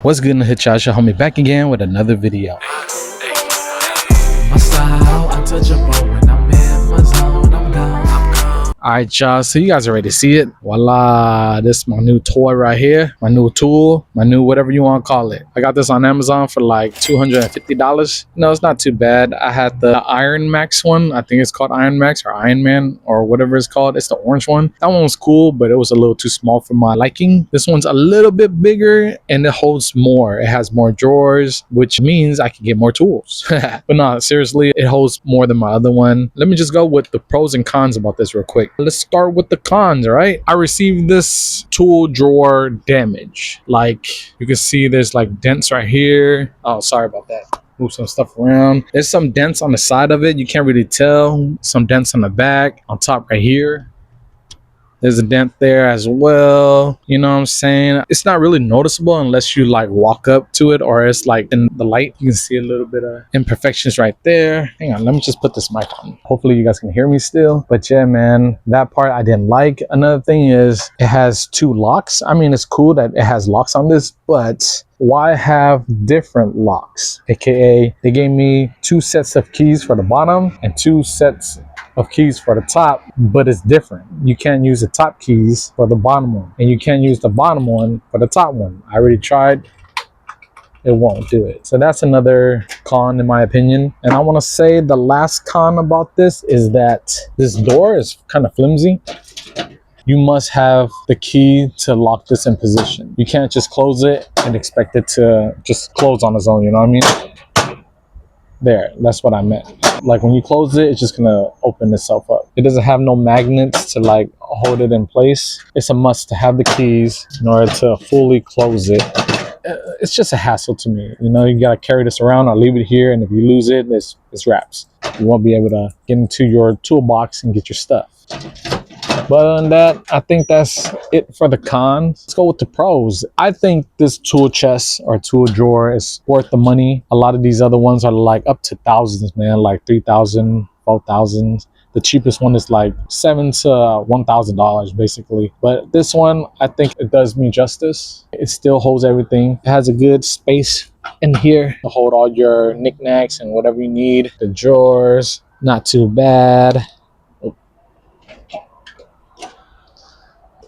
What's good in the hit, y'all? It's your homie back again with another video. My style untouchable when I'm in my zone, I'm gone. Alright, y'all, so you guys are ready to see it. Voila, this is my new toy right here, my new tool, my new whatever you want to call it. I got this on Amazon for like $250. No, it's not too bad. I had the Iron Max one. I think it's called Iron Max or Iron Man or whatever it's called. It's the orange one. That one was cool, but it was a little too small for my liking. This one's a little bit bigger and it holds more. It has more drawers, which means I can get more tools. But no, seriously, it holds more than my other one. Let me just go with the pros and cons about this real quick. Let's start with the cons, right? I received this tool drawer damage. Like you can see there's like dents right here. Oh, sorry about that. Move some stuff around. There's some dents on the side of it. You can't really tell. Some dents on the back, on top right here. There's a dent there as well. You know what I'm saying? It's not really noticeable unless you like walk up to it or it's like in the light. You can see a little bit of imperfections right there. Hang on, let me just put this mic on. Hopefully you guys can hear me still. But yeah, man, that part I didn't like. Another thing is it has two locks. I mean, it's cool that it has locks on this, but why have different locks? AKA, they gave me two sets of keys for the bottom and two sets of keys for the top, but it's different. You can't use the top keys for the bottom one, and you can't use the bottom one for the top one. I already tried. It won't do it. So that's another con in my opinion. And I want to say the last con about this is that this door is kind of flimsy. You must have the key to lock this in position. You can't just close it and expect it to just close on its own, you know what I mean? There, that's what I meant. Like when you close it, it's just gonna open itself up. It doesn't have no magnets to like hold it in place. It's a must to have the keys in order to fully close it. It's just a hassle to me. You know, you gotta carry this around or leave it here, and if you lose it, it's wraps. You won't be able to get into your toolbox and get your stuff. But other than that, I think that's it for the cons. Let's go with the pros. I think this tool chest or tool drawer is worth the money. A lot of these other ones are like up to thousands, man, like 3,000, 4,000. The cheapest one is like $7,000 to $1,000 basically. But this one, I think it does me justice. It still holds everything. It has a good space in here to hold all your knickknacks and whatever you need. The drawers, not too bad.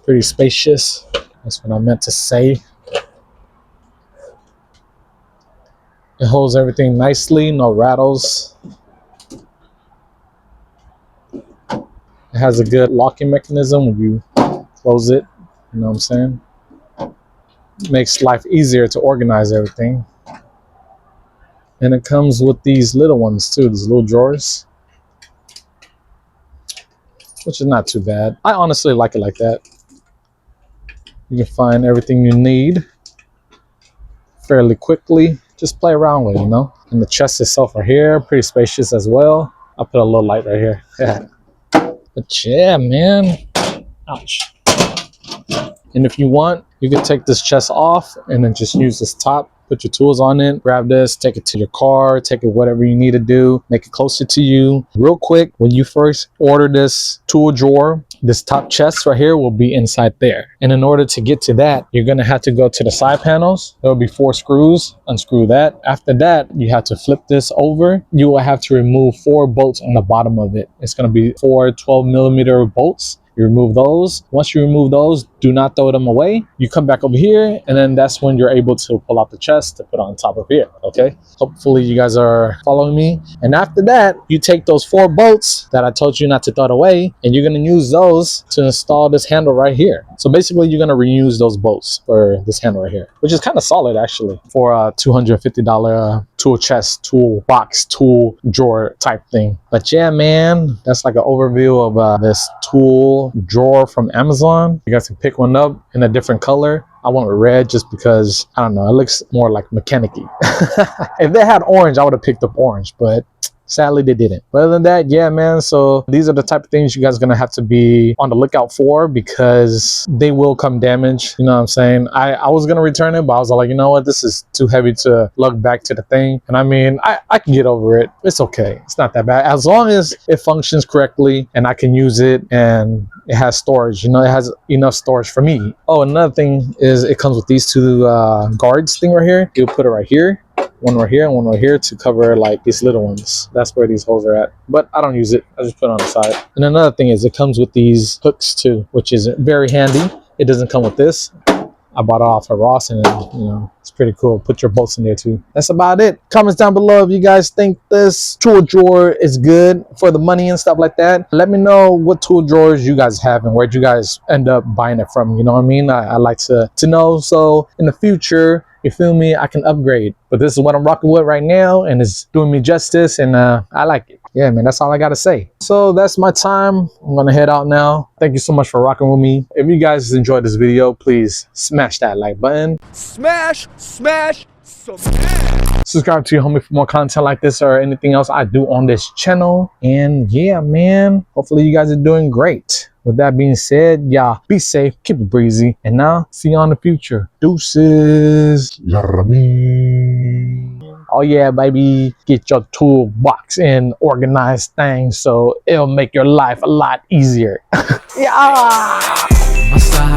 Pretty spacious. That's what I meant to say. It holds everything nicely, no rattles. It has a good locking mechanism when you close it. You know what I'm saying? It makes life easier to organize everything. And it comes with these little ones too, these little drawers, which is not too bad. I honestly like it like that. You can find everything you need fairly quickly. Just play around with it, you know? And the chest itself right here, pretty spacious as well. I'll put a little light right here. Yeah. But yeah, man. Ouch. And if you want, you can take this chest off and then just use this top. Put your tools on it, grab this, take it to your car, take it whatever you need to do, make it closer to you. Real quick, when you first order this tool drawer, this top chest right here will be inside there. And in order to get to that, you're gonna have to go to the side panels. There will be 4 screws, unscrew that. After that, you have to flip this over. You will have to remove 4 bolts on the bottom of it. It's gonna be 4 12mm bolts. You remove those. Once you remove those, do not throw them away. You come back over here, and then that's when you're able to pull out the chest to put on top of here, okay? Hopefully you guys are following me. And after that, you take those 4 bolts that I told you not to throw it away, and you're gonna use those to install this handle right here. So basically, you're gonna reuse those bolts for this handle right here, which is kind of solid actually for a $250 tool chest, tool box, tool drawer type thing. But yeah, man, that's like an overview of this tool drawer from Amazon. You guys can pick one up in a different color. I went with red just because, I don't know, it looks more like mechanic-y. If they had orange, I would have picked up orange, but Sadly, they didn't. But other than that, yeah, man. So these are the type of things you guys are gonna have to be on the lookout for, because they will come damaged. You know what I'm saying? I was gonna return it, but I was like, you know what? This is too heavy to lug back to the thing. And I mean, I can get over it. It's okay. It's not that bad. As long as it functions correctly and I can use it and it has storage, you know, it has enough storage for me. Oh, another thing is it comes with these two guards thing right here. You put it right here, one right here and one right here, to cover like these little ones. That's where these holes are at, but I don't use it. I just put it on the side. And another thing is it comes with these hooks too, which is very handy. It doesn't come with this. I bought it off at Ross, and you know, it's pretty cool. Put your bolts in there too. That's about it. Comments down below if you guys think this tool drawer is good for the money and stuff like that. Let me know what tool drawers you guys have and where'd you guys end up buying it from. You know what I mean? I like to know, so in the future, you feel me, I can upgrade. But this is what I'm rocking with right now, and it's doing me justice, and I like it. Yeah, man, that's all I gotta say. So that's my time. I'm gonna head out now. Thank you so much for rocking with me. If you guys enjoyed this video, please smash that like button. Smash. Subscribe to your homie for more content like this or anything else I do on this channel. And yeah, man, hopefully you guys are doing great. With that being said, y'all be safe, keep it breezy, and now see you in the future. Deuces. Oh yeah, baby, get your toolbox and organize things so it'll make your life a lot easier. Yeah. My style.